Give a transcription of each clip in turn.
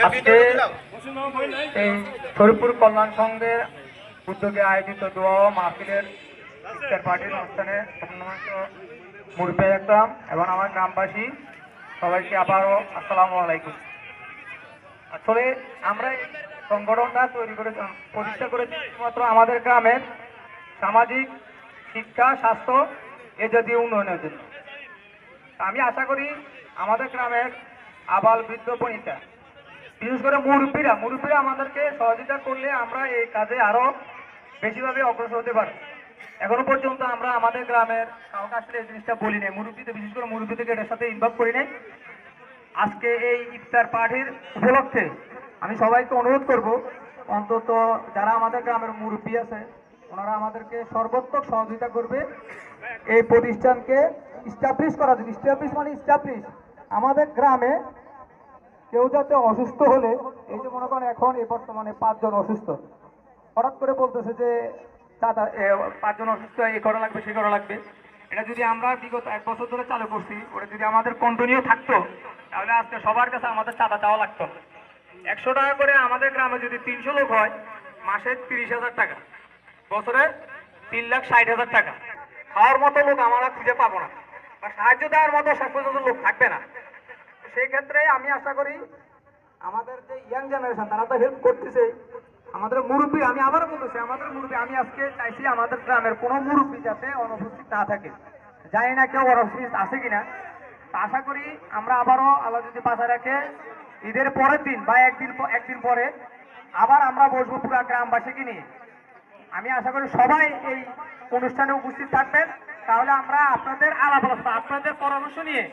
আজকে এই শরীফপুর কল্যাণ সংঘের উদ্যোগে আয়োজিত দোয়া ও মাহফিলের ইফতার পার্টির অনুষ্ঠানে মুরব্বী একদম এবং আমার গ্রামবাসী সবাইকে আবারও আসসালামু আলাইকুম। আসলে আমরা এই সংগঠনটা তৈরি করে প্রতিষ্ঠা করেছি শুধুমাত্র আমাদের গ্রামের সামাজিক, শিক্ষা, স্বাস্থ্য এ জাতীয় উন্নয়নের জন্য। আমি আশা করি আমাদের গ্রামের আবাল বৃদ্ধ বনিতা, বিশেষ করে মুরব্বীরা আমাদেরকে সহযোগিতা করলে আমরা এই কাজে আরো বেশিভাবে অগ্রসর হতে পারি। এখনো পর্যন্ত আমরা আমাদের গ্রামের কাউকে আসলে এই জিনিসটা বলি নাই, বিশেষ করে মুরব্বীদেরকে এটার সাথে ইনভলভ করি নাই। আজকে এই ইফতার পার্টির উপলক্ষে আমি সবাইকে অনুরোধ করব, অন্তত যারা আমাদের গ্রামের মুরব্বী আছে ওনারা আমাদেরকে সর্বোত্তক সহযোগিতা করবে এই প্রতিষ্ঠানকে স্টাবলিশ করার জন্য। স্টাবলিশ আমাদের গ্রামে কেউ যাতে অসুস্থ হলে, এই যে মনে করেন এখন এই বর্তমানে 5 জন অসুস্থ, হঠাৎ করে বলতেছে যে 5 জন অসুস্থ, এই করা লাগবে সে করা লাগবে। এটা যদি আমরা বিগত 1 বছর ধরে চালু করছি, ওটা যদি আমাদের কন্টিনিউ থাকতো তাহলে আজকে সবার কাছে আমাদের চাঁদা চাওয়া লাগতো। 100 টাকা করে আমাদের গ্রামে যদি 300 লোক হয়, মাসে 30,000 টাকা, বছরে 3,60,000 টাকা। খাওয়ার মতো লোক আমরা খুঁজে পাবো না, বা সাহায্য দেওয়ার মতো শেষ পর্যন্ত লোক থাকবে না। সেই ক্ষেত্রে আমি আশা করি আমাদের যে ইয়াং জেনারেশন তারা তো হেল্প করতেছে। আমাদের মুরব্বী, আমি আবারও বলতেছি, আমাদের মুরব্বী, আমি আজকে চাইছি আমাদের গ্রামের কোনো মুরব্বী যাতে অনুপস্থিত না থাকে। জানি না কেউ অনুপস্থিত আছে কিনা। আশা করি আমরা আবারও আল্লাহ যদি বাঁচা রাখে ঈদের পরের দিন বা একদিন পরে আবার আমরা বসবো পুরো গ্রামবাসীকে নিয়ে। আমি আশা করি সবাই এই অনুষ্ঠানে উপস্থিত থাকবেন, তাহলে আমরা আপনাদের আলাপ আলোচনা, আপনাদের পরামর্শ নিয়ে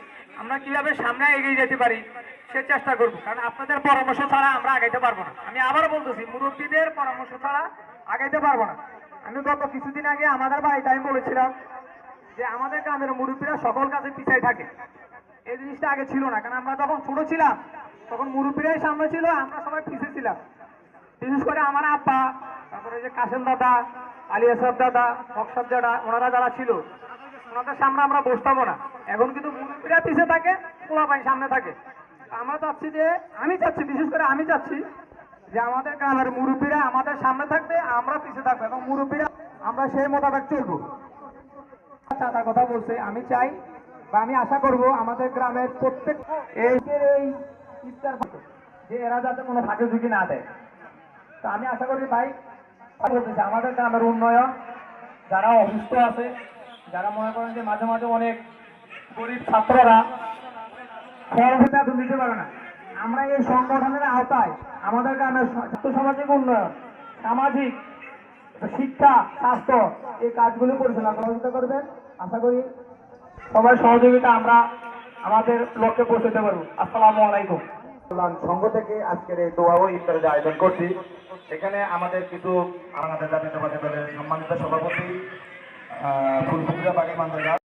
আমরা কিভাবে সামনে এগিয়ে যেতে পারি সে চেষ্টা করব। কারণ আপনাদের পরামর্শ ছাড়া আমরা আগাইতে পারবো না। আমি আবারও বলতেছি, মুরব্বীদের পরামর্শ ছাড়া আগাইতে পারবো না। আমি গত কিছুদিন আগে আমাদের বাড়িতে আমি বলেছিলাম যে আমাদের গ্রামের মুরব্বীরা সকল কাজে পিছাই থাকে। এই জিনিসটা আগে ছিল না, কারণ আমরা যখন ছোট ছিলাম তখন মুরব্বীরাই সামনে ছিল, আমরা সবাই পিছিয়ে ছিলাম। বিশেষ করে আমার আব্বা, তারপরে যে কাশেম দাদা, আলী আসাদ দাদা, হকসাদ দাদা, ওনারা যারা ছিল ওনাদের সামনে আমরা বসতামও না। এখন কিন্তু মুরব্বীরা পিছিয়ে থাকে, পোলাপাইন সামনে থাকে। আমরা চাচ্ছি যে, বিশেষ করে আমি চাচ্ছি যে আমাদের গ্রামের মুরব্বীরা আমাদের সামনে থাকবে, আমরা পিছিয়ে থাকবো, এবং মুরব্বীরা আমরা সেই মোতাবেক চলবো। চাঁদার কথা বলছে, আমি চাই বা আমি আশা করব আমাদের গ্রামের প্রত্যেক এই ইফতার যে এরা যাতে কোনো ফাঁকে ঝুঁকি না দেয়। তো আমি আশা করি ভাই বলতেছি আমাদের গ্রামের উন্নয়ন, যারা অসুস্থ আছে, যারা মনে করেন যে মাঝে মাঝে অনেক গরিব ছাত্ররা বেতন দিতে পারে না, আমরা এই সংগঠনের আওতায় আমাদের গ্রামের সামাজিক উন্নয়ন, সামাজিক শিক্ষা, স্বাস্থ্য এই কাজগুলো পরিচালনা সহযোগিতা করবেন। আশা করি সবার সহযোগিতা আমরা আমাদের লক্ষ্যে পৌঁছতে পারবো। আসসালামু আলাইকুম। সংঘ থেকে আজকের এই দোয়া ও ইফতারের আয়োজন করছি। এখানে আমাদের কিছু আমাদের জাতীয়তাবাদী দলের সম্মানিত সভাপতি ফুলফুকিরা বাগি মান্দারা